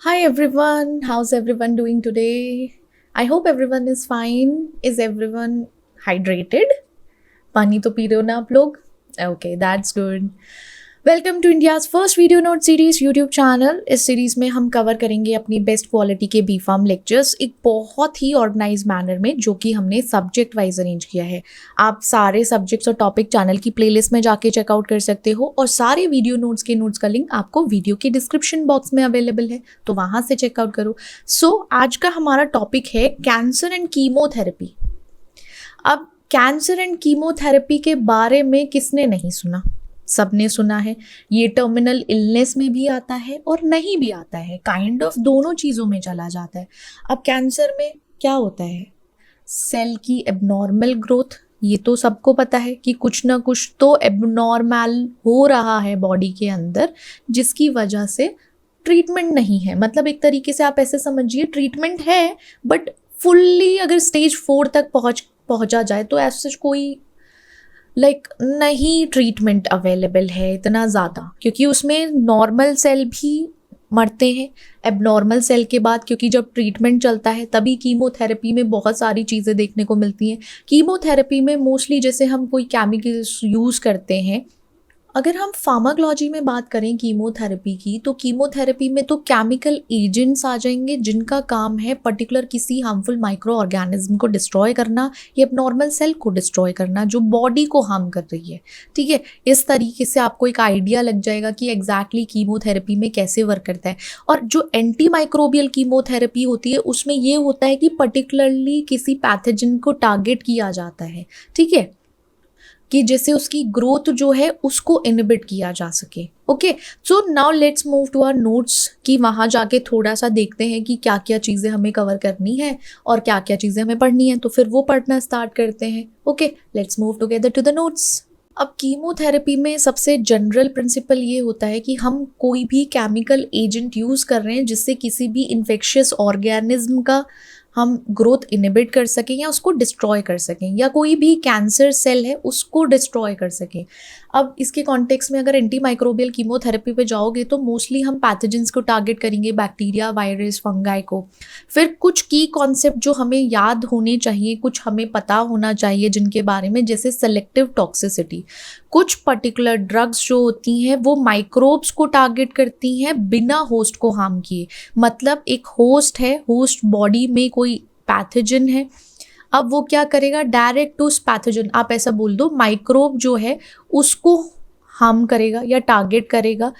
Hi everyone, how's everyone doing today? I hope everyone is fine. Is everyone hydrated? पानी तो P रहे हो ना आप लोग? Okay, that's good. Welcome to India's first video note series YouTube channel. इस series में हम कवर करेंगे अपनी बेस्ट क्वालिटी के बी फार्म लेक्चर्स एक बहुत ही ऑर्गेनाइज मैनर में, जो कि हमने सब्जेक्ट वाइज अरेंज किया है। आप सारे सब्जेक्ट्स और टॉपिक चैनल की प्लेलिस्ट में जाके चेकआउट कर सकते हो, और सारे वीडियो नोट्स के नोट्स का लिंक आपको वीडियो के डिस्क्रिप्शन बॉक्स में अवेलेबल है, तो वहाँ से चेकआउट करो। आज का हमारा टॉपिक है कैंसर एंड कीमोथेरेपी। अब कैंसर एंड कीमोथेरेपी के बारे में किसने नहीं सुना? सबने सुना है। ये टर्मिनल इलनेस में भी आता है और नहीं भी आता है, काइंड ऑफ दोनों चीज़ों में चला जाता है। अब कैंसर में क्या होता है? सेल की एबनॉर्मल ग्रोथ, ये तो सबको पता है कि कुछ ना कुछ तो एबनॉर्मल हो रहा है बॉडी के अंदर, जिसकी वजह से ट्रीटमेंट नहीं है। मतलब एक तरीके से आप ऐसे समझिए, ट्रीटमेंट है बट फुल्ली अगर स्टेज 4 तक पहुंचा जाए तो ऐसा कोई नहीं ट्रीटमेंट अवेलेबल है इतना ज़्यादा, क्योंकि उसमें नॉर्मल सेल भी मरते हैं एबनॉर्मल सेल के बाद, क्योंकि जब ट्रीटमेंट चलता है तभी कीमोथेरेपी में बहुत सारी चीज़ें देखने को मिलती हैं। कीमोथेरेपी में मोस्टली जैसे हम कोई केमिकल्स यूज़ करते हैं। अगर हम फार्माकोलॉजी में बात करें कीमोथेरेपी की, तो कीमोथेरेपी में तो केमिकल एजेंट्स आ जाएंगे जिनका काम है पर्टिकुलर किसी हार्मफुल माइक्रो ऑर्गेनिज्म को डिस्ट्रॉय करना या नॉर्मल सेल को डिस्ट्रॉय करना जो बॉडी को हार्म कर रही है। ठीक है, इस तरीके से आपको एक आइडिया लग जाएगा कि एग्जैक्टली कीमोथेरेपी में कैसे वर्क करता है। और जो एंटी माइक्रोबियल कीमोथेरेपी होती है उसमें ये होता है कि पर्टिकुलरली किसी पैथोजन को टारगेट किया जाता है। ठीक है, कि जैसे उसकी ग्रोथ जो है उसको इनहिबिट किया जा सके। Okay, so now let's move to our notes, कि वहाँ जाके थोड़ा सा देखते हैं कि क्या क्या चीज़ें हमें कवर करनी है और क्या क्या चीज़ें हमें पढ़नी है, तो फिर वो पढ़ना स्टार्ट करते हैं। Okay, let's move together to the notes. अब कीमोथेरेपी में सबसे जनरल प्रिंसिपल ये होता है कि हम कोई भी केमिकल एजेंट यूज़ कर रहे हैं जिससे किसी भी इन्फेक्शियस ऑर्गेनिज्म का हम ग्रोथ इनहिबिट कर सकें या उसको डिस्ट्रॉय कर सकें, या कोई भी कैंसर सेल है उसको डिस्ट्रॉय कर सकें। अब इसके कॉन्टेक्स्ट में अगर एंटी माइक्रोबियल कीमोथेरेपी पे जाओगे तो मोस्टली हम पैथोजेंस को टारगेट करेंगे, बैक्टीरिया, वायरस, फंगाई को। फिर कुछ की कॉन्सेप्ट जो हमें याद होने चाहिए, कुछ हमें पता होना चाहिए जिनके बारे में, जैसे सेलेक्टिव टॉक्सिसिटी। कुछ पर्टिकुलर ड्रग्स जो होती हैं वो माइक्रोब्स को टारगेट करती हैं बिना होस्ट को हार्म किए। मतलब एक होस्ट है, होस्ट बॉडी में कोई पैथोजन है, अब वो क्या करेगा, डायरेक्ट टू उस पैथोजन, आप ऐसा बोल दो माइक्रोब जो है उसको हार्म करेगा या टारगेट करेगा,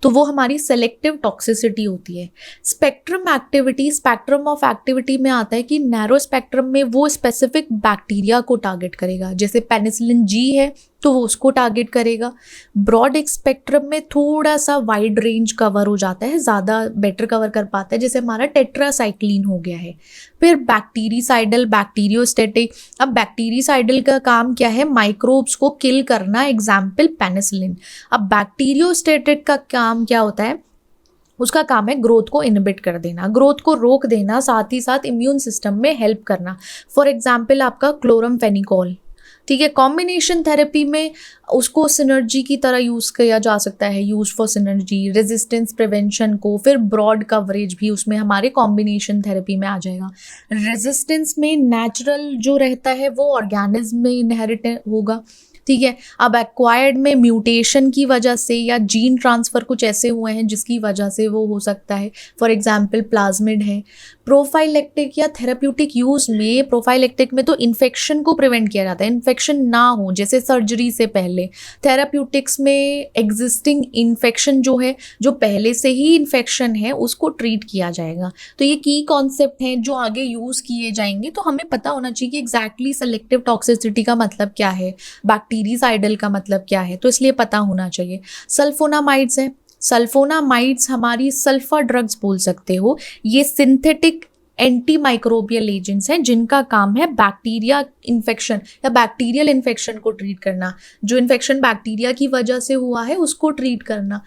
तो वो हमारी सेलेक्टिव टॉक्सिसिटी होती है। Spectrum activity, spectrum of activity में आता है कि नैरो स्पेक्ट्रम में वो स्पेसिफिक बैक्टीरिया को टारगेट करेगा, जैसे पेनिसिलिन जी है तो वो उसको टारगेट करेगा। ब्रॉड स्पेक्ट्रम में थोड़ा सा वाइड रेंज कवर हो जाता है, ज़्यादा बेटर कवर कर पाता है, जैसे हमारा टेट्रासाइक्लिन हो गया है। फिर बैक्टीरिसाइडल, बैक्टीरियोस्टेटिक। अब बैक्टीरिसाइडल का काम क्या है, माइक्रोब्स को किल करना, एग्जाम्पल पेनिसिलिन। अब बैक्टीरियोस्टेटिक का काम क्या होता है, उसका काम है ग्रोथ को इनहिबिट कर देना, ग्रोथ को रोक देना, साथ ही साथ इम्यून सिस्टम में हेल्प करना। फॉर एग्जाम्पल आपका क्लोरमफेनिकोल। ठीक है, कॉम्बिनेशन थेरेपी में उसको सिनर्जी की तरह यूज़ किया जा सकता है, use for synergy, resistance prevention को। फिर ब्रॉड कवरेज भी उसमें हमारे कॉम्बिनेशन थेरेपी में आ जाएगा। रेजिस्टेंस में नेचुरल जो रहता है वो ऑर्गेनिज्म में इनहेरिट होगा। ठीक है, अब एक्वायर्ड में म्यूटेशन की वजह से या जीन ट्रांसफ़र कुछ ऐसे हुए हैं जिसकी वजह से वो हो सकता है। फॉर एग्जांपल प्लाज्मिड है। प्रोफाइलेक्टिक या थेराप्यूटिक यूज़ में, प्रोफाइलेक्टिक में तो इन्फेक्शन को प्रिवेंट किया जाता है, इन्फेक्शन ना हो, जैसे सर्जरी से पहले। थेराप्यूटिक्स में एग्जिस्टिंग इन्फेक्शन जो है, जो पहले से ही इन्फेक्शन है, उसको ट्रीट किया जाएगा। तो ये की कॉन्सेप्ट हैं जो आगे यूज़ किए जाएंगे, तो हमें पता होना चाहिए कि एग्जैक्टली सेलेक्टिव टॉक्सिसिटी का मतलब क्या है, बैक्टीरिसाइडल का मतलब क्या है, तो इसलिए पता होना चाहिए। सल्फोनामाइड्स है, सल्फोनामाइड्स हमारी सल्फर ड्रग्स बोल सकते हो। ये सिंथेटिक एंटी माइक्रोबियल एजेंट्स हैं जिनका काम है बैक्टीरिया इन्फेक्शन या बैक्टीरियल इन्फेक्शन को ट्रीट करना, जो इन्फेक्शन बैक्टीरिया की वजह से हुआ है उसको ट्रीट करना।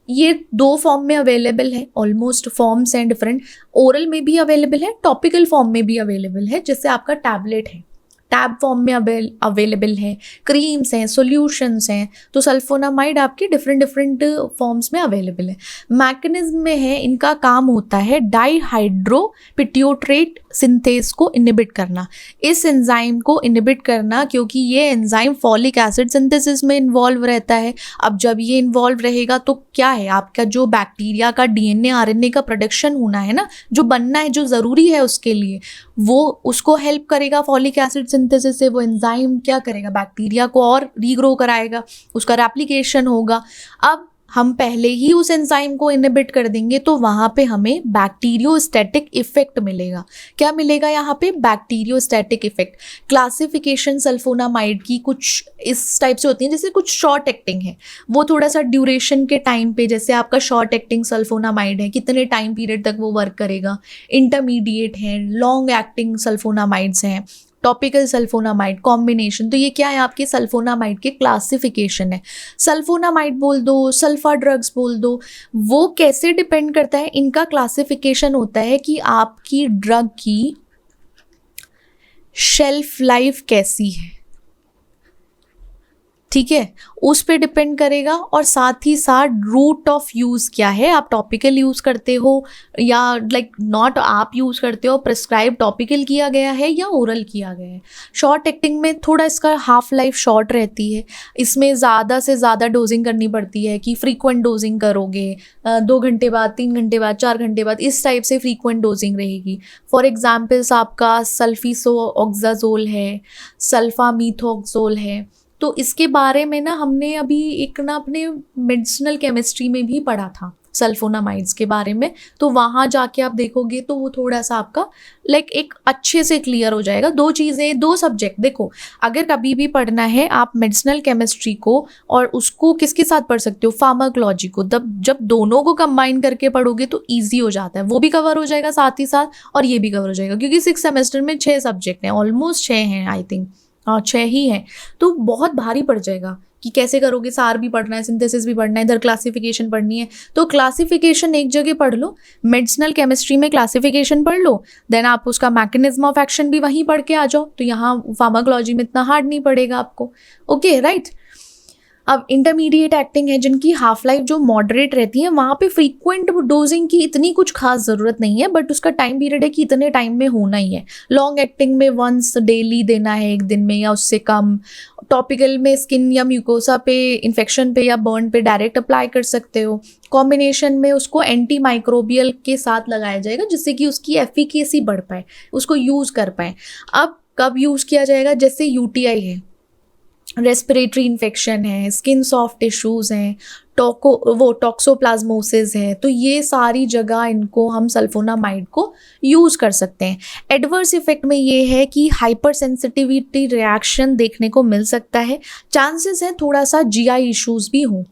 ये 2 फॉर्म में अवेलेबल है, ऑलमोस्ट फॉर्म्स हैं डिफरेंट। ओरल में भी अवेलेबल है, टॉपिकल फॉर्म में भी अवेलेबल है, जैसे आपका टैबलेट है। टैब फॉर्म में अवेलेबल है, क्रीम्स हैं, सॉल्यूशंस हैं। तो सल्फोनामाइड आपके डिफरेंट डिफरेंट फॉर्म्स में अवेलेबल है। मैकेनिज्म में है, इनका काम होता है डाईहाइड्रोपिट्यूटेट सिंथेस को इनहिबिट करना, इस एंजाइम को इनहिबिट करना, क्योंकि ये एंजाइम फॉलिक एसिड सिंथेसिस में इन्वॉल्व रहता है। अब जब ये इन्वॉल्व रहेगा तो क्या है, आपका जो बैक्टीरिया का डीएनए आरएनए का प्रोडक्शन होना है ना, जो बनना है, जो ज़रूरी है उसके लिए, वो उसको हेल्प करेगा फॉलिक एसिड सिंथेसिस से। वो एंजाइम क्या करेगा, बैक्टीरिया को और रीग्रो कराएगा, उसका रेप्लिकेशन होगा। अब हम पहले ही उस एंजाइम को इनहिबिट कर देंगे तो वहाँ पे हमें बैक्टीरियोस्टैटिक इफेक्ट मिलेगा। क्या मिलेगा यहाँ पे, बैक्टीरियोस्टैटिक इफेक्ट। क्लासिफिकेशन सल्फोनामाइड की कुछ इस टाइप से होती है, जैसे कुछ शॉर्ट एक्टिंग है, वो थोड़ा सा ड्यूरेशन के टाइम पे, जैसे आपका शॉर्ट एक्टिंग सल्फोनामाइड है, कितने टाइम पीरियड तक वो वर्क करेगा। इंटरमीडिएट है, लॉन्ग एक्टिंग सल्फोनामाइड्स हैं, टॉपिकल सल्फोनामाइड, कॉम्बिनेशन। तो ये क्या है, आपके सल्फोनामाइड के क्लासिफिकेशन है। सल्फोनामाइड बोल दो, सल्फा ड्रग्स बोल दो, वो कैसे डिपेंड करता है, इनका क्लासिफिकेशन होता है कि आपकी ड्रग की शेल्फ लाइफ कैसी है, ठीक है, उस पे डिपेंड करेगा। और साथ ही साथ रूट ऑफ यूज़ क्या है, आप टॉपिकल यूज़ करते हो या नॉट आप यूज़ करते हो, प्रिस्क्राइब टॉपिकल किया गया है या ओरल किया गया है। शॉर्ट एक्टिंग में थोड़ा इसका हाफ लाइफ शॉर्ट रहती है, इसमें ज़्यादा से ज़्यादा डोजिंग करनी पड़ती है कि फ्रीक्वेंट डोजिंग करोगे, 2 घंटे बाद, 3 घंटे बाद, 4 घंटे बाद, इस टाइप से फ्रीक्वेंट डोजिंग रहेगी। फॉर एग्जाम्पल्स आपका सल्फीसोऑक्साजोल है, सल्फामीथोक्सोल है। तो इसके बारे में ना हमने अभी एक ना अपने मेडिसिनल केमिस्ट्री में भी पढ़ा था सल्फोनामाइड्स के बारे में। तो वहाँ जाके आप देखोगे तो वो थोड़ा सा आपका एक अच्छे से क्लियर हो जाएगा। 2 चीज़ें, 2 सब्जेक्ट, देखो अगर कभी भी पढ़ना है आप मेडिसिनल केमिस्ट्री को, और उसको किसके साथ पढ़ सकते हो, फार्माकोलॉजी को। जब दोनों को कंबाइन करके पढ़ोगे तो ईजी हो जाता है, वो भी कवर हो जाएगा साथ ही साथ और ये भी कवर हो जाएगा, क्योंकि 6 सेमेस्टर में 6 सब्जेक्ट हैं, ऑलमोस्ट 6 हैं, आई थिंक 6 ही हैं। तो बहुत भारी पड़ जाएगा कि कैसे करोगे, सार भी पढ़ना है, सिंथेसिस भी पढ़ना है, इधर क्लासिफिकेशन पढ़नी है। तो क्लासिफिकेशन एक जगह पढ़ लो, मेडिसिनल केमिस्ट्री में क्लासिफिकेशन पढ़ लो, देन आप उसका मैकेनिज्म ऑफ एक्शन भी वहीं पढ़ के आ जाओ, तो यहाँ फार्माकोलॉजी में इतना हार्ड नहीं पड़ेगा आपको। Okay, right. अब इंटरमीडिएट एक्टिंग है, जिनकी हाफ लाइफ जो मॉडरेट रहती है, वहाँ पे फ्रीक्वेंट डोजिंग की इतनी कुछ खास ज़रूरत नहीं है, बट उसका टाइम पीरियड है कि इतने टाइम में होना ही है। लॉन्ग एक्टिंग में वंस डेली देना है, 1 दिन में या उससे कम। टॉपिकल में स्किन या म्यूकोसा पे, इन्फेक्शन पे या बर्न पे डायरेक्ट अप्लाई कर सकते हो। कॉम्बिनेशन में उसको एंटी माइक्रोबियल के साथ लगाया जाएगा, जिससे कि उसकी एफिकेसी बढ़ पाए, उसको यूज़ कर पाए। अब कब यूज़ किया जाएगा, जैसे यूटीआई है, रेस्पिरेटरी इन्फेक्शन है, स्किन सॉफ्ट टिश्यूज़ हैं, टॉक्सोप्लाज्मोसिस है, तो ये सारी जगह इनको हम सल्फोनामाइड को यूज़ कर सकते हैं। एडवर्स इफेक्ट में ये है कि हाइपर सेंसिटिविटी रिएक्शन देखने को मिल सकता है, चांसेस हैं थोड़ा सा जीआई इश्यूज़ भी हों,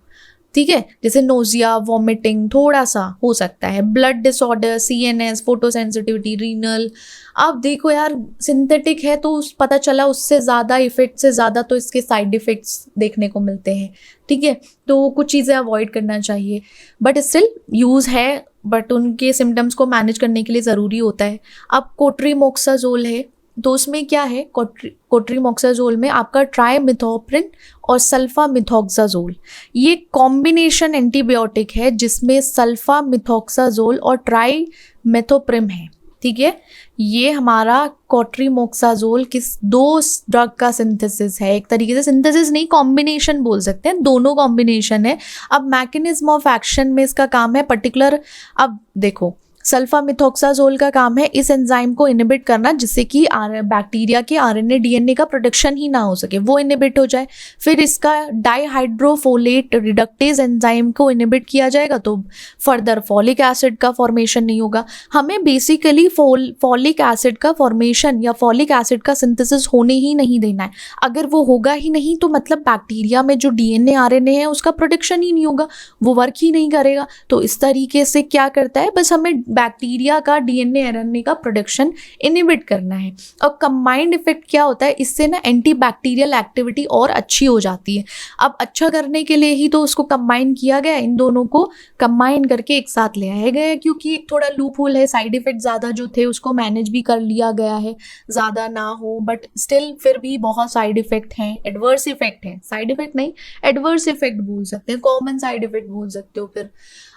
ठीक है, जैसे नोजिया, वॉमिटिंग थोड़ा सा हो सकता है। Blood disorder, CNS, photosensitivity, renal. अब देखो यार, सिंथेटिक है तो पता चला उससे ज़्यादा इफेक्ट से ज़्यादा तो इसके साइड इफ़ेक्ट्स देखने को मिलते हैं, ठीक है, तो कुछ चीज़ें अवॉइड करना चाहिए, बट स्टिल यूज़ है, बट उनके सिम्टम्स को मैनेज करने के लिए ज़रूरी होता है। अब कोट्रीमोक्साजोल है, तो उसमें क्या है, कोट्रीमोक्साजोल में आपका ट्राइमिथोप्रिन और सल्फामिथोक्साजोल, ये कॉम्बिनेशन एंटीबायोटिक है जिसमें सल्फामिथोक्साजोल और ट्राइमेथोप्रिम है, ठीक है। ये हमारा कोट्रीमोक्साजोल किस 2 ड्रग का सिंथेसिस है, एक तरीके से सिंथेसिस नहीं, कॉम्बिनेशन बोल सकते हैं, दोनों कॉम्बिनेशन है। अब मैकेनिज्म ऑफ एक्शन में इसका काम है पर्टिकुलर, अब देखो सल्फामिथोक्साजोल का काम है इस एंजाइम को इनहिबिट करना, जिससे कि बैक्टीरिया के आरएनए डीएनए का प्रोडक्शन ही ना हो सके, वो इनहिबिट हो जाए। फिर इसका डाईहाइड्रोफोलेट रिडक्टेज एंजाइम को इनहिबिट किया जाएगा, तो फर्दर फॉलिक एसिड का फॉर्मेशन नहीं होगा। हमें बेसिकली फॉलिक एसिड का फॉर्मेशन या फॉलिक एसिड का सिंथेसिस होने ही नहीं देना है। अगर वो होगा ही नहीं तो मतलब बैक्टीरिया में जो डीएनए आरएनए है उसका प्रोडक्शन ही नहीं होगा, वो वर्क ही नहीं करेगा। तो इस तरीके से क्या करता है, बस हमें बैक्टीरिया का डीएनए आरएनए का प्रोडक्शन इनहिबिट करना है। और कंबाइंड इफेक्ट क्या होता है, इससे ना एंटीबैक्टीरियल एक्टिविटी और अच्छी हो जाती है। अब अच्छा करने के लिए ही तो उसको कंबाइन किया गया, इन दोनों को कंबाइन करके एक साथ ले आया गया है, क्योंकि थोड़ा लूप होल है, साइड इफेक्ट ज़्यादा जो थे उसको मैनेज भी कर लिया गया है, ज़्यादा ना हो, बट स्टिल फिर भी बहुत साइड इफेक्ट हैं, एडवर्स इफेक्ट हैं, साइड इफेक्ट नहीं एडवर्स इफेक्ट बोल सकते हैं, कॉमन साइड इफेक्ट बोल सकते हो। फिर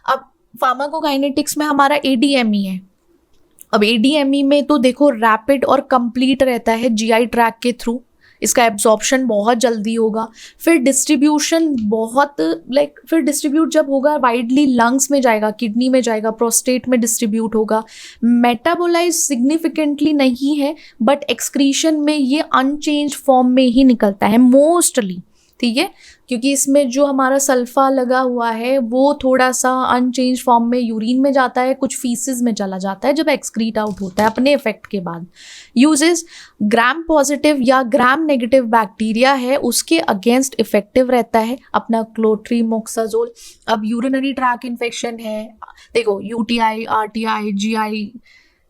अब फार्माकोकाइनेटिक्स में हमारा एडीएमई है। अब एडीएमई में तो देखो रैपिड और कंप्लीट रहता है जीआई ट्रैक के थ्रू, इसका एब्जॉर्प्शन बहुत जल्दी होगा, फिर डिस्ट्रीब्यूशन बहुत फिर डिस्ट्रीब्यूट जब होगा वाइडली लंग्स में जाएगा, किडनी में जाएगा, प्रोस्टेट में डिस्ट्रीब्यूट होगा। मेटाबोलाइज सिग्निफिकेंटली नहीं है, बट एक्सक्रीशन में ये अनचेंज फॉर्म में ही निकलता है मोस्टली, ठीक है, क्योंकि इसमें जो हमारा सल्फा लगा हुआ है वो थोड़ा सा अनचेंज फॉर्म में यूरिन में जाता है, कुछ फीसिस में चला जाता है जब एक्सक्रीट आउट होता है अपने इफेक्ट के बाद। यूजेस ग्राम पॉजिटिव या ग्राम नेगेटिव बैक्टीरिया है उसके अगेंस्ट इफेक्टिव रहता है अपना क्लोट्रीमोक्साजोल। अब यूरिनरी ट्रैक इन्फेक्शन है, देखो यूटीआई, आरटीआई, जीआई,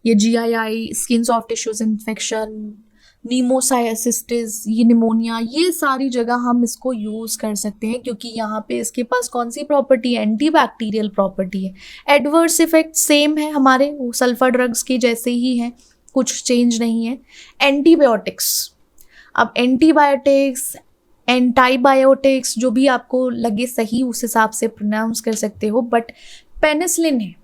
ये GII, skin soft tissues infection, नीमोसाइसिस्टिस, ये निमोनिया, ये सारी जगह हम इसको यूज़ कर सकते हैं, क्योंकि यहाँ पे इसके पास कौन सी प्रॉपर्टी है, एंटीबैक्टीरियल प्रॉपर्टी है। एडवर्स इफेक्ट सेम है हमारे वो सल्फर ड्रग्स के जैसे ही हैं, कुछ चेंज नहीं है। एंटीबायोटिक्स, अब एंटीबायोटिक्स, एंटाइबायोटिक्स जो भी आपको लगे सही उस हिसाब से प्रोनाउंस कर सकते हो, बट पेनिसिलिन है।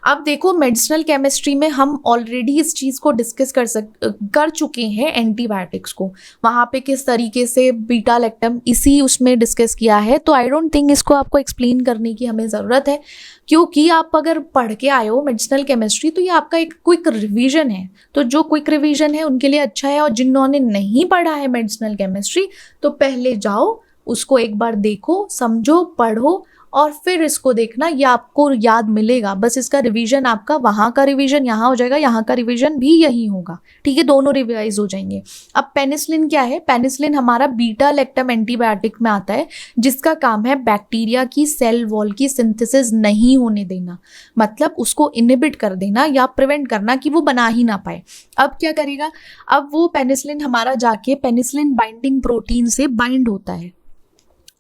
अब देखो मेडिसिनल केमिस्ट्री में हम ऑलरेडी इस चीज़ को डिस्कस कर चुके हैं, एंटीबायोटिक्स को, वहाँ पे किस तरीके से बीटा लैक्टम इसी उसमें डिस्कस किया है, तो आई डोंट थिंक इसको आपको एक्सप्लेन करने की हमें ज़रूरत है, क्योंकि आप अगर पढ़ के आए हो मेडिसिनल केमिस्ट्री तो ये आपका एक क्विक रिवीजन है। तो जो क्विक रिवीजन है उनके लिए अच्छा है, और जिन्होंने नहीं पढ़ा है मेडिसिनल केमिस्ट्री तो पहले जाओ उसको एक बार देखो, समझो, पढ़ो, और फिर इसको देखना, ये आपको याद मिलेगा। बस इसका रिवीजन आपका वहाँ का रिवीजन यहाँ हो जाएगा, यहाँ का रिवीजन भी यही होगा, ठीक है, दोनों रिवाइज हो जाएंगे। अब पेनिसिलिन क्या है, पेनिसिलिन हमारा बीटा लैक्टम एंटीबायोटिक में आता है, जिसका काम है बैक्टीरिया की सेल वॉल की सिंथेसिस नहीं होने देना, मतलब उसको इनहिबिट कर देना या प्रिवेंट करना कि वो बना ही ना पाए। अब क्या करेगा, अब वो पेनिसिलिन हमारा जाके पेनिसिलिन बाइंडिंग प्रोटीन से बाइंड होता है।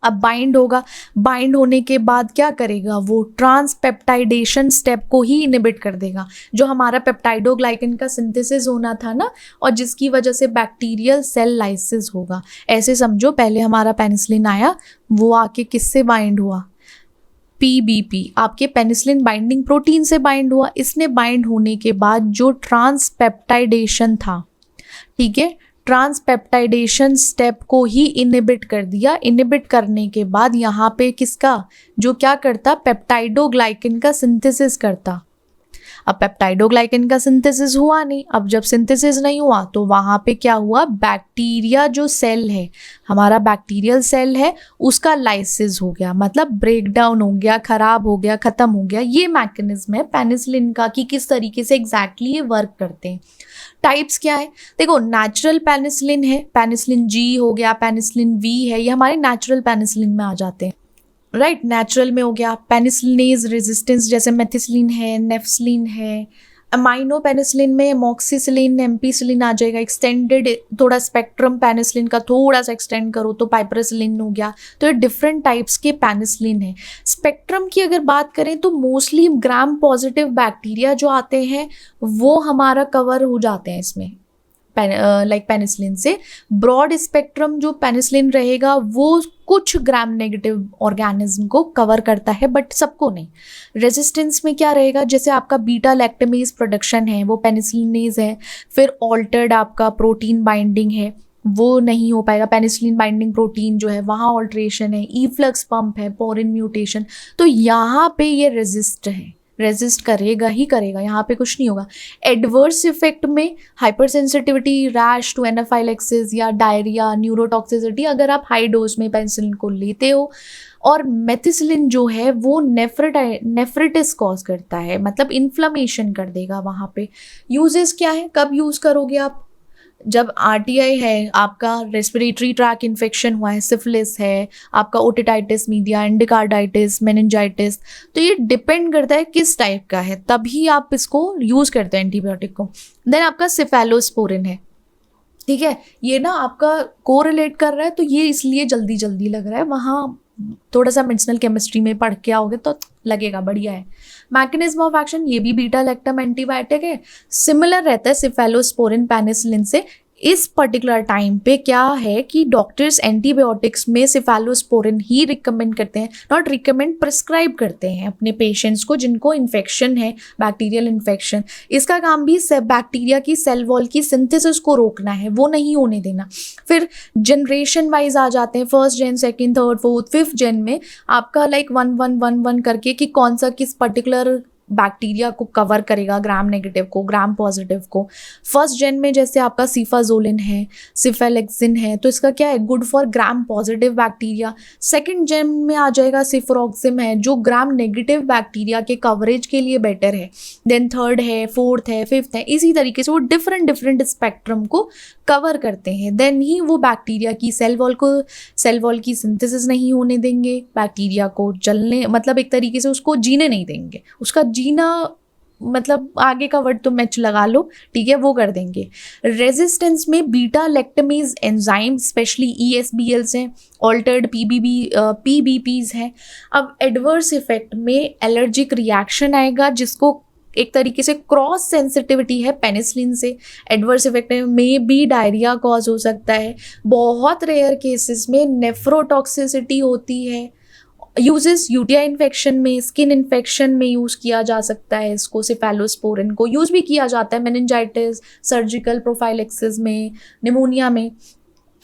अब बाइंड होगा, बाइंड होने के बाद क्या करेगा, वो ट्रांसपेप्टाइडेशन स्टेप को ही इनहिबिट कर देगा, जो हमारा पेप्टाइडोग्लाइकन का सिंथेसिस होना था ना, और जिसकी वजह से बैक्टीरियल सेल लाइसिस होगा। ऐसे समझो पहले हमारा पेनिसिलिन आया, वो आके किससे बाइंड हुआ, पीबीपी, आपके पेनिसिलिन बाइंडिंग प्रोटीन से बाइंड हुआ। इसने बाइंड होने के बाद जो ट्रांसपेप्टाइडेशन था, ठीक है, ट्रांसपेप्टाइडेशन स्टेप को ही इनहिबिट कर दिया। इनहिबिट करने के बाद यहाँ पे किसका, जो क्या करता, पेप्टाइडोग्लाइकन का सिंथेसिस करता। अब पेप्टाइडोग्लाइकन का सिंथेसिस हुआ नहीं, अब जब सिंथेसिस नहीं हुआ तो वहाँ पे क्या हुआ, बैक्टीरिया जो सेल है, हमारा बैक्टीरियल सेल है, उसका लाइसिस हो गया, मतलब ब्रेक डाउन हो गया, खराब हो गया, खत्म हो गया। ये मैकेनिज्म है पेनिसिलिन का कि किस तरीके से एग्जैक्टली ये वर्क करते हैं। टाइप्स क्या है, देखो नेचुरल पेनिसिलिन है, पेनिसिलिन जी हो गया, पेनिसिलिन वी है, ये हमारे नेचुरल पेनिसिलिन में आ जाते हैं, राइट, नेचुरल में हो गया। पेनिसिलिनेज रेजिस्टेंस जैसे मेथिसिलिन है, नेफ्सिलिन है। अमाइनो पेनिसिलिन में एमोक्सिसिलिन, एम्पीसिलिन आ जाएगा। एक्सटेंडेड थोड़ा स्पेक्ट्रम पेनिसिलिन का थोड़ा सा एक्सटेंड करो तो पाइपरसिलिन हो गया। तो ये डिफरेंट टाइप्स के पेनिसिलिन है। स्पेक्ट्रम की अगर बात करें तो मोस्टली ग्राम पॉजिटिव बैक्टीरिया जो आते हैं वो हमारा कवर हो जाते हैं इसमें, लाइक पेनिसिलिन से। ब्रॉड स्पेक्ट्रम जो पेनिसिलिन रहेगा वो कुछ ग्राम नेगेटिव ऑर्गेनिज्म को कवर करता है, बट सबको नहीं। रेजिस्टेंस में क्या रहेगा, जैसे आपका बीटा लैक्टमेज प्रोडक्शन है वो पेनिसिलिनेज है, फिर ऑल्टर्ड आपका प्रोटीन बाइंडिंग है वो नहीं हो पाएगा। पेनिसिलिन बाइंडिंग प्रोटीन जो है वहाँ ऑल्ट्रेशन है, ईफ्लक्स पंप है, पोरिन म्यूटेशन, तो यहाँ पे ये रेजिस्ट करेगा ही करेगा, यहाँ पे कुछ नहीं होगा। एडवर्स इफेक्ट में hypersensitivity, rash to anaphylaxis या डायरिया, न्यूरोटॉक्सिसिटी, अगर आप हाई डोज में पेनिसिलिन को लेते हो। और मेथिसिलिन जो है वो नेफ्रिटिस कॉज करता है, मतलब इन्फ्लेमेशन कर देगा वहाँ पे। यूजेस क्या है, कब यूज़ करोगे आप, जब आरटीआई है, आपका रेस्पिरेटरी ट्रैक इन्फेक्शन हुआ है, सिफिलिस है, आपका ओटिटाइटिस मीडिया, एंडोकार्डाइटिस, मेनिंजाइटिस, तो ये डिपेंड करता है किस टाइप का है, तभी आप इसको यूज़ करते हैं एंटीबायोटिक को। देन आपका सिफेलोस्पोरिन है, ठीक है, ये ना आपका कोरिलेट कर रहा है, तो ये इसलिए जल्दी जल्दी लग रहा है, वहाँ थोड़ा सा मेडिसिनल केमिस्ट्री में पढ़ के आओगे तो लगेगा बढ़िया है। मैकेनिज्म ऑफ एक्शन, ये भी बीटा लैक्टम एंटीबायोटिक है, सिमिलर रहता है सिफेलोस्पोरिन पेनिसिलिन से। इस पर्टिकुलर टाइम पे क्या है कि डॉक्टर्स एंटीबायोटिक्स में सिफेलोस्पोरिन ही रिकमेंड करते हैं, नॉट रिकमेंड, प्रिस्क्राइब करते हैं अपने पेशेंट्स को जिनको इन्फेक्शन है, बैक्टीरियल इन्फेक्शन। इसका काम भी बैक्टीरिया की सेल वॉल की सिंथेसिस को रोकना है, वो नहीं होने देना। फिर जनरेशन वाइज आ जाते हैं, फर्स्ट जेन, सेकेंड, थर्ड, फोर्थ, फिफ्थ जेन में आपका लाइक 1 करके कि कौन सा किस पर्टिकुलर बैक्टीरिया को कवर करेगा, ग्राम नेगेटिव को, ग्राम पॉजिटिव को। फर्स्ट जेन में जैसे आपका सीफाजोलिन है, सिफेलेक्सिन है, तो इसका क्या है, good for gram positive bacteria. Second gen में आ जाएगा सिफरोक्सिम है, जो ग्राम नेगेटिव बैक्टीरिया के कवरेज के लिए बेटर है। देन थर्ड है, फोर्थ है, फिफ्थ है, इसी तरीके से वो डिफरेंट स्पेक्ट्रम को कवर करते हैं। देन ही वो बैक्टीरिया की सेल वॉल की सिंथेसिस नहीं होने देंगे, बैक्टीरिया को जलने, मतलब एक तरीके से उसको जीने नहीं देंगे, उसका जीना मतलब आगे का वर्ड तो मैच लगा लो, ठीक है, वो कर देंगे। रेजिस्टेंस में beta lactamase enzyme, specially ESBLs हैं, ऑल्टर्ड PBPs हैं। अब एडवर्स इफेक्ट में एलर्जिक रिएक्शन आएगा, जिसको एक तरीके से क्रॉस सेंसिटिविटी है पेनिसिलिन से। एडवर्स इफेक्ट में भी डायरिया कॉज हो सकता है, बहुत रेयर केसेस में नेफ्रोटॉक्सिसिटी होती है। यूजेस UTI इन्फेक्शन में, स्किन इन्फेक्शन में यूज़ किया जा सकता है इसको, सिफेलोस्पोरिन को यूज़ भी किया जाता है मेनिंजाइटिस, सर्जिकल प्रोफाइलेक्सिस में, निमोनिया में।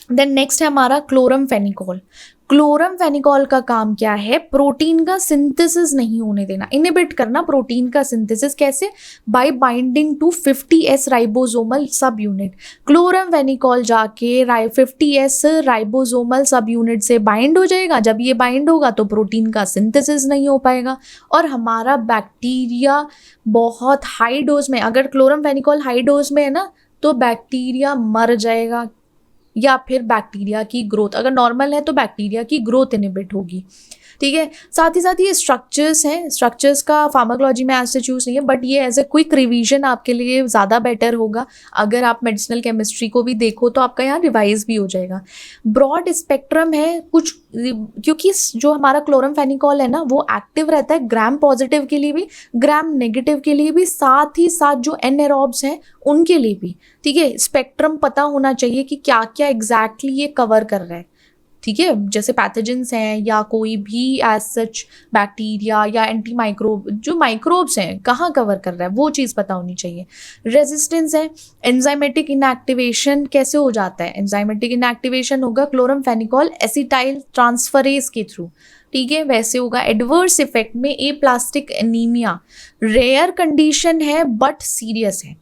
देन नेक्स्ट है हमारा क्लोरमफेनिकोल। क्लोरमफेनिकोल का काम क्या है, प्रोटीन का सिंथेसिस नहीं होने देना, इनहिबिट करना प्रोटीन का सिंथेसिस। कैसे, by binding to 50S ribosomal subunit. Chloramphenicol जाके 50S राइबोसोमल सब यूनिट से बाइंड हो जाएगा। जब ये बाइंड होगा तो प्रोटीन का सिंथेसिस नहीं हो पाएगा, और हमारा बैक्टीरिया बहुत हाई डोज में, अगर क्लोरमफेनिकोल हाई डोज में है ना, तो बैक्टीरिया मर जाएगा, या फिर बैक्टीरिया की ग्रोथ, अगर नॉर्मल है तो बैक्टीरिया की ग्रोथ इनहिबिट होगी, ठीक है। साथ ही साथ ये स्ट्रक्चर्स हैं, स्ट्रक्चर्स का फार्माकोलॉजी में ऐसे चूज़ नहीं है, बट ये एज ए क्विक रिवीजन आपके लिए ज़्यादा बेटर होगा। अगर आप मेडिसिनल केमिस्ट्री को भी देखो तो आपका यहाँ रिवाइज भी हो जाएगा। ब्रॉड स्पेक्ट्रम है कुछ, क्योंकि जो हमारा क्लोरमफेनिकोल है ना, वो एक्टिव रहता है ग्राम पॉजिटिव के लिए भी, ग्राम नेगेटिव के लिए भी, साथ ही साथ जो एनएरोब्स हैं उनके लिए भी, ठीक है। स्पेक्ट्रम पता होना चाहिए कि क्या क्या एग्जैक्टली ये कवर कर रहा है, ठीक है। जैसे पैथोजेंस हैं या कोई भी एज सच बैक्टीरिया या एंटी माइक्रोब, जो माइक्रोब्स हैं कहाँ कवर कर रहा है, वो चीज़ पता होनी चाहिए। रेजिस्टेंस है, एंजाइमेटिक इनएक्टिवेशन कैसे हो जाता है, एंजाइमेटिक इनएक्टिवेशन होगा क्लोरमफेनिकोल एसिटाइल ट्रांसफरेज के थ्रू, ठीक है, वैसे होगा। एडवर्स इफेक्ट में एप्लास्टिक एनीमिया, रेयर कंडीशन है बट सीरियस है।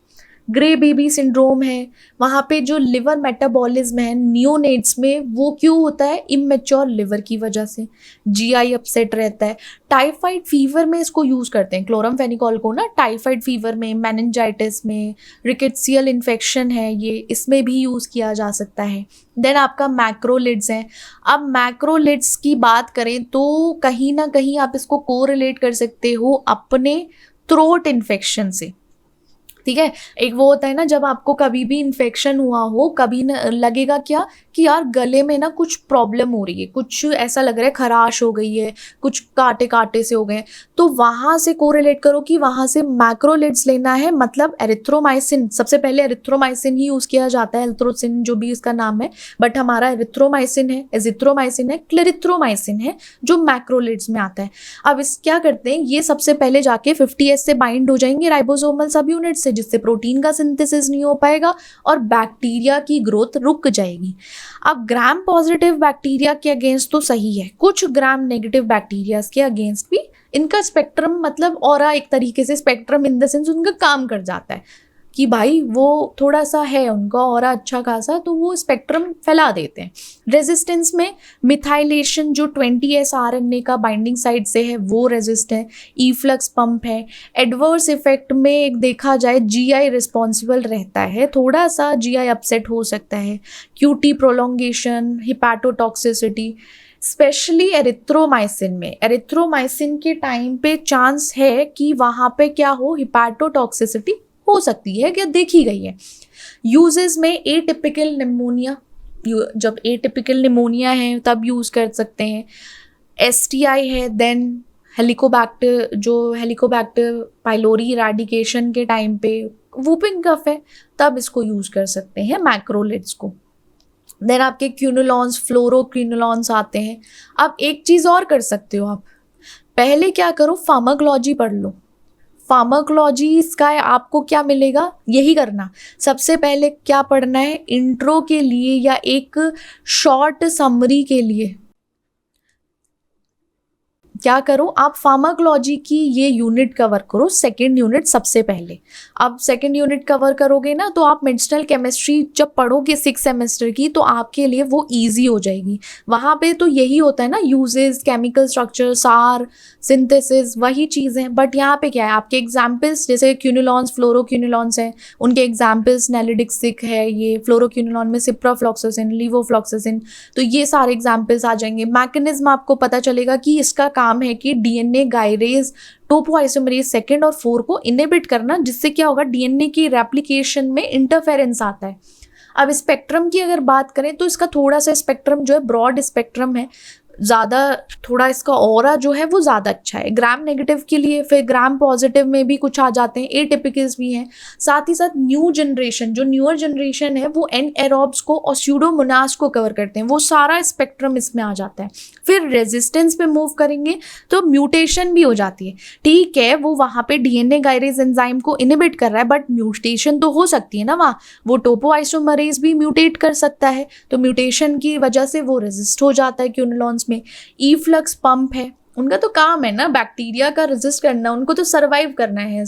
ग्रे बेबी सिंड्रोम है, वहाँ पे जो लिवर मेटाबॉलिज्म है नियोनेट्स में, वो क्यों होता है, इमेच्योर लिवर की वजह से। GI अपसेट रहता है। टाइफाइड फीवर में इसको यूज़ करते हैं क्लोरमफेनिकोल को ना, टाइफाइड फीवर में, मेनिंजाइटिस में, रिकेट्सियल इन्फेक्शन है ये, इसमें भी यूज़ किया जा सकता है। देन आपका मैक्रोलिड्स हैं। अब मैक्रोलिड्स की बात करें तो कहीं ना कहीं आप इसको कोरिलेट कर सकते हो अपने थ्रोट इन्फेक्शन से, ठीक है। एक वो होता है ना, जब आपको कभी भी इन्फेक्शन हुआ हो, कभी न लगेगा क्या कि यार गले में ना कुछ प्रॉब्लम हो रही है, कुछ ऐसा लग रहा है खराश हो गई है, कुछ कांटे कांटे से हो गए, तो वहाँ से कोरिलेट करो कि वहाँ से मैक्रोलिड्स लेना है, मतलब एरिथ्रोमाइसिन। सबसे पहले एरिथ्रोमाइसिन ही यूज़ किया जाता है, एल्थ्रोसिन जो भी इसका नाम है, बट हमारा एरिथ्रोमाइसिन है, एजिथ्रोमाइसिन है, क्लेरिथ्रोमाइसिन है, जो मैक्रोलिड्स में आता है। अब इस क्या करते हैं, ये सबसे पहले जाके 50S से बाइंड हो जाएंगे राइबोसोमल सब यूनिट से, जिससे प्रोटीन का सिंथेसिस नहीं हो पाएगा और बैक्टीरिया की ग्रोथ रुक जाएगी। अब ग्राम पॉजिटिव बैक्टीरिया के अगेंस्ट तो सही है, कुछ ग्राम नेगेटिव बैक्टीरिया के अगेंस्ट भी इनका स्पेक्ट्रम, मतलब और एक तरीके से स्पेक्ट्रम इन द सेंस उनका काम कर जाता है, कि भाई वो थोड़ा सा है उनका ऑरा अच्छा खासा, तो वो स्पेक्ट्रम फैला देते हैं। रेजिस्टेंस में मिथाइलेशन जो 20S RNA का बाइंडिंग साइट से है वो रेजिस्ट है, ईफ्लक्स पंप है। एडवर्स इफेक्ट में एक देखा जाए GI रिस्पॉन्सिबल रहता है, थोड़ा सा GI अपसेट हो सकता है। QT प्रोलोंगेशन, हिपैटोटॉक्सिसिटी, स्पेशली एरिथ्रोमाइसिन में, एरिथ्रोमाइसिन के टाइम पे चांस है कि वहाँ पे क्या हो, हिपैटोटॉक्सिसिटी हो सकती है, क्या देखी गई है। यूजेस में एटिपिकल निमोनिया, जब एटिपिकल निमोनिया है तब यूज़ कर सकते हैं। STI है, देन हेलिकोबैक्टर, जो हेलिकोबैक्टर पाइलोरी इरेडिकेशन के टाइम पे वूपिंग कफ है तब इसको यूज़ कर सकते हैं, मैक्रोलिड्स को। देन आपके क्यूनोलॉन्स, फ्लोरोक्विनोलॉन्स आते हैं। अब एक चीज़ और कर सकते हो आप, पहले क्या करो, फार्माकोलॉजी पढ़ लो। फार्माकोलॉजी इसका आपको क्या मिलेगा, यही करना। सबसे पहले क्या पढ़ना है, इंट्रो के लिए या एक शॉर्ट समरी के लिए क्या करो आप, फार्माकोलॉजी की ये यूनिट कवर करो, सेकेंड यूनिट सबसे पहले। अब सेकेंड यूनिट कवर करोगे ना तो आप मेडिसिनल केमिस्ट्री जब पढ़ोगे 6 सेमेस्टर की, तो आपके लिए वो इजी हो जाएगी। वहाँ पे तो यही होता है ना, यूजेस, केमिकल स्ट्रक्चर, सार, सिंथेसिस, वही चीज़ें। बट यहाँ पे क्या है, आपके एग्जाम्पल्स जैसे क्यूनोलॉन्स, फ्लोरोक्यूनोलॉन्स हैं, उनके एग्जाम्पल्स नैलिडिक्सिक है, ये फ्लोरोक्यूनोलॉन में सिप्राफ्लॉक्सासिन, लीवोफ्लॉक्सासिन, तो ये सारे एग्जाम्पल्स आ जाएंगे। मैकेनिज्म आपको पता चलेगा कि इसका काम है कि DNA गायरेज टोपोआइसोमरेज 2 और 4 को इनहिबिट करना, जिससे क्या होगा, DNA की रेप्लिकेशन में इंटरफेरेंस आता है। अब स्पेक्ट्रम की अगर बात करें तो इसका थोड़ा सा स्पेक्ट्रम जो है ब्रॉड स्पेक्ट्रम है, ज़्यादा थोड़ा इसका ऑरा जो है वो ज़्यादा अच्छा है। ग्राम नेगेटिव के लिए, फिर ग्राम पॉजिटिव में भी कुछ आ जाते हैं, एटिपिकल्स भी हैं। साथ ही साथ न्यू जनरेशन, जो न्यूअर जनरेशन है वो एनएरोब्स को और स्यूडोमोनास को कवर करते हैं, वो सारा स्पेक्ट्रम इसमें आ जाता है। फिर रेजिस्टेंस पे मूव करेंगे तो म्यूटेशन भी हो जाती है। ठीक है, वो वहाँ पे DNA गायरेज एंजाइम को इनहिबिट कर रहा है, बट म्यूटेशन तो हो सकती है ना वहाँ, वो टोपोआइसोमरेज भी म्यूटेट कर सकता है, तो म्यूटेशन की वजह से वो रेजिस्ट हो जाता है क्यूनोलॉन्स में। ईफ्लक्स पंप है, उनका तो काम है ना बैक्टीरिया का रेजिस्ट करना, उनको तो सरवाइव करना है।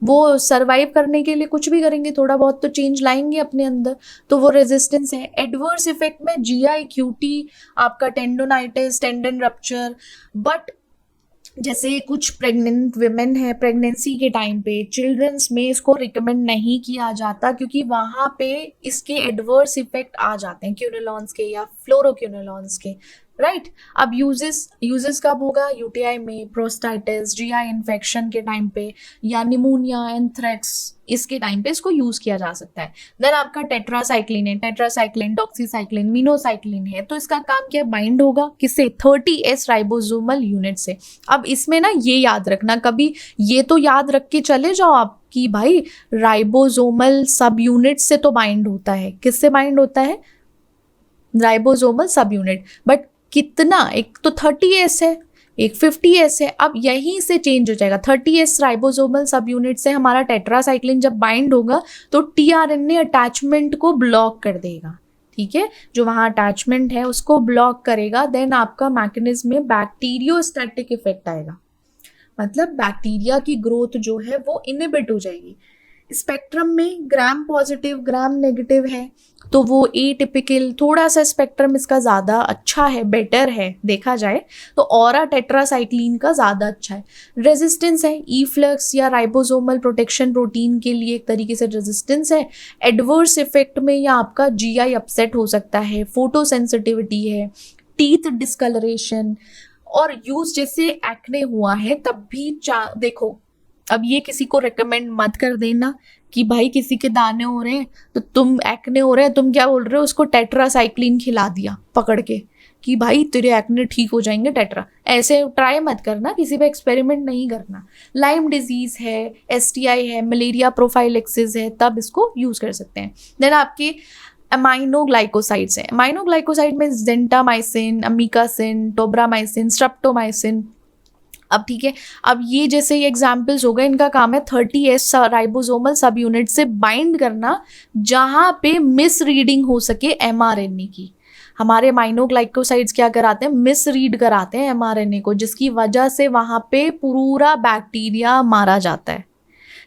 वो सरवाइव करने के लिए कुछ भी करेंगे, थोड़ा बहुत तो चेंज लाएंगे अपने अंदर, तो वो रेजिस्टेंस है। एडवर्स इफेक्ट में GI, QT, आपका टेंडोनाइटिस, टेंडन रप्चर। बट जैसे कुछ प्रेग्नेंट विमेन है, प्रेगनेंसी के टाइम पे, चिल्ड्रंस में इसको रिकमेंड नहीं किया जाता, क्योंकि वहाँ पे इसके एडवर्स इफेक्ट आ जाते हैं क्यूनोलॉन्स के या फ्लोरोक्यूनोलॉन्स के, राइट। अब यूजेस कब होगा, UTI में, प्रोस्टाइटिस, GI इन्फेक्शन के टाइम पे, या निमोनिया, एंथ्रेक्स, इसके टाइम पे इसको यूज किया जा सकता है। देन आपका टेट्रासाइक्लिन है, टेट्रासाइक्लिन, डॉक्सीसाइक्लिन, मिनोसाइक्लिन है, तो इसका काम क्या, बाइंड होगा किससे, 30S राइबोसोमल यूनिट से। अब इसमें ना ये याद रखना, कभी ये तो याद रख के चले जाओ आप कि भाई राइबोसोमल सब यूनिट से तो बाइंड होता है, किससे बाइंड होता है, राइबोसोमल सब यूनिट, बट कितना, एक तो 30S है, एक 50S है। अब यहीं से चेंज हो जाएगा, 30S राइबोसोमल सब यूनिट से हमारा टेट्रासाइक्लिन जब बाइंड होगा तो tRNA अटैचमेंट को ब्लॉक कर देगा, ठीक है, जो वहाँ अटैचमेंट है उसको ब्लॉक करेगा। देन आपका मैकेनिज्म में बैक्टीरियोस्टैटिक इफेक्ट आएगा, मतलब बैक्टीरिया की ग्रोथ जो है वो इनहिबिट हो जाएगी। स्पेक्ट्रम में ग्राम पॉजिटिव, ग्राम नेगेटिव है, तो वो एटिपिकल, थोड़ा सा स्पेक्ट्रम इसका ज़्यादा अच्छा है, बेटर है देखा जाए तो, ऑरा टेट्रासाइक्लिन का ज़्यादा अच्छा है। रेजिस्टेंस है, ईफ्लक्स या राइबोसोमल प्रोटेक्शन प्रोटीन के लिए एक तरीके से रेजिस्टेंस है। एडवर्स इफेक्ट में या आपका GI अपसेट हो सकता है, फोटोसेंसिटिविटी है, टीथ डिस्कलरेशन, और यूज जैसे एक्ने हुआ है तब भी देखो, अब ये किसी को रेकमेंड मत कर देना कि भाई किसी के दाने हो रहे हैं तो तुम, एक्ने हो रहे हैं, तुम क्या बोल रहे हो, उसको टेट्रासाइक्लिन खिला दिया पकड़ के कि भाई तेरे एक्ने ठीक हो जाएंगे टेट्रा, ऐसे ट्राई मत करना, किसी पे एक्सपेरिमेंट नहीं करना। लाइम डिजीज है, STI है, मलेरिया प्रोफाइलेक्सिस है, तब इसको यूज कर सकते हैं। देन आपके अमाइनोग्लाइकोसाइड्स हैं, अमाइनोग्लाइकोसाइड में जेंटामाइसिन, अमीकासिन, टोब्रामाइसिन, स्ट्रेप्टोमाइसिन। अब ठीक है, अब ये जैसे ये एग्जाम्पल्स हो गए, इनका काम है 30S राइबोसोमल सब यूनिट से बाइंड करना, जहाँ पे मिस रीडिंग हो सके mRNA की। हमारे अमाइनोग्लाइकोसाइड्स क्या कराते हैं, मिस रीड कराते हैं mRNA को, जिसकी वजह से वहाँ पे पूरा बैक्टीरिया मारा जाता है,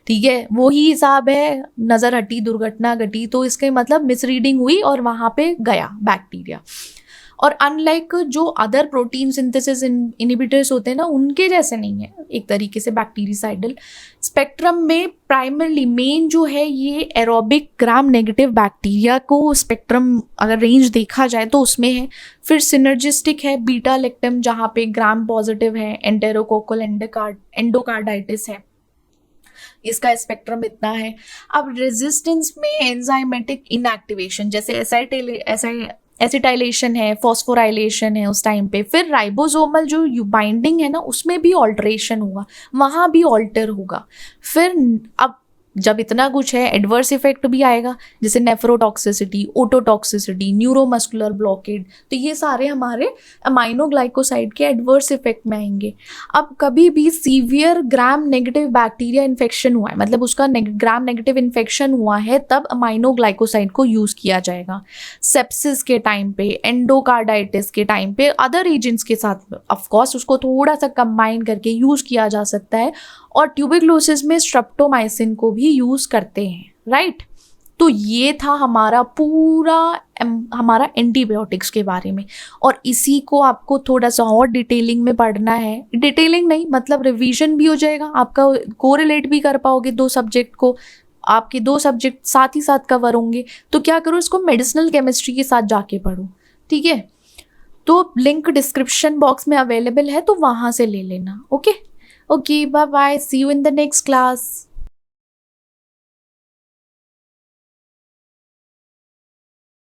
ठीक है, वही हिसाब है, नज़र हटी दुर्घटना घटी, तो इसके मतलब मिसरीडिंग हुई और वहाँ पे गया बैक्टीरिया। और अनलाइक जो अदर प्रोटीन सिंथेसिस इनहिबिटर्स होते हैं ना, उनके जैसे नहीं है एक तरीके से बैक्टीरिसाइडल स्पेक्ट्रम में। प्राइमरली मेन जो है ये एरोबिक ग्राम नेगेटिव बैक्टीरिया को स्पेक्ट्रम अगर रेंज देखा जाए तो उसमें है। फिर सिनर्जिस्टिक है बीटा लेक्टम जहाँ पे ग्राम पॉजिटिव है, एंटेरोकोकल एंडोकार्डाइटिस है, इसका स्पेक्ट्रम इतना है। अब रेजिस्टेंस में एंजाइमेटिक इनएक्टिवेशन जैसे एसिटाइलेशन है, फॉस्फोराइलेशन है उस टाइम पे। फिर राइबोसोमल जो बाइंडिंग है ना, उसमें भी ऑल्ट्रेशन होगा, वहाँ भी ऑल्टर होगा। फिर अब जब इतना कुछ है एडवर्स इफेक्ट भी आएगा, जैसे नेफ्रोटॉक्सिसिटी, ओटोटॉक्सिसिटी, न्यूरोमस्कुलर ब्लॉकेड, तो ये सारे हमारे अमाइनोग्लाइकोसाइड के एडवर्स इफेक्ट में आएंगे। अब कभी भी सीवियर ग्राम नेगेटिव बैक्टीरिया इन्फेक्शन हुआ है, मतलब उसका ग्राम नेगेटिव इन्फेक्शन हुआ है, तब अमाइनोग्लाइकोसाइड को यूज़ किया जाएगा। सेप्सिस के टाइम पे, एंडोकार्डाइटिस के टाइम पे अदर एजेंट्स के साथ ऑफकोर्स उसको थोड़ा सा कंबाइन करके यूज़ किया जा सकता है। और ट्यूबरक्लोसिस में स्ट्रेप्टोमाइसिन को भी यूज़ करते हैं, राइट। तो ये था हमारा पूरा हमारा एंटीबायोटिक्स के बारे में। और इसी को आपको थोड़ा सा और डिटेलिंग में पढ़ना है, डिटेलिंग नहीं मतलब रिवीजन भी हो जाएगा आपका, कोरिलेट भी कर पाओगे दो सब्जेक्ट को, आपके दो सब्जेक्ट साथ ही साथ कवर होंगे। तो क्या करो, इसको मेडिसिनल केमिस्ट्री के साथ जाके पढ़ो, ठीक है। तो लिंक डिस्क्रिप्शन बॉक्स में अवेलेबल है, तो वहाँ से ले लेना। Okay, bye bye, see you in the next class.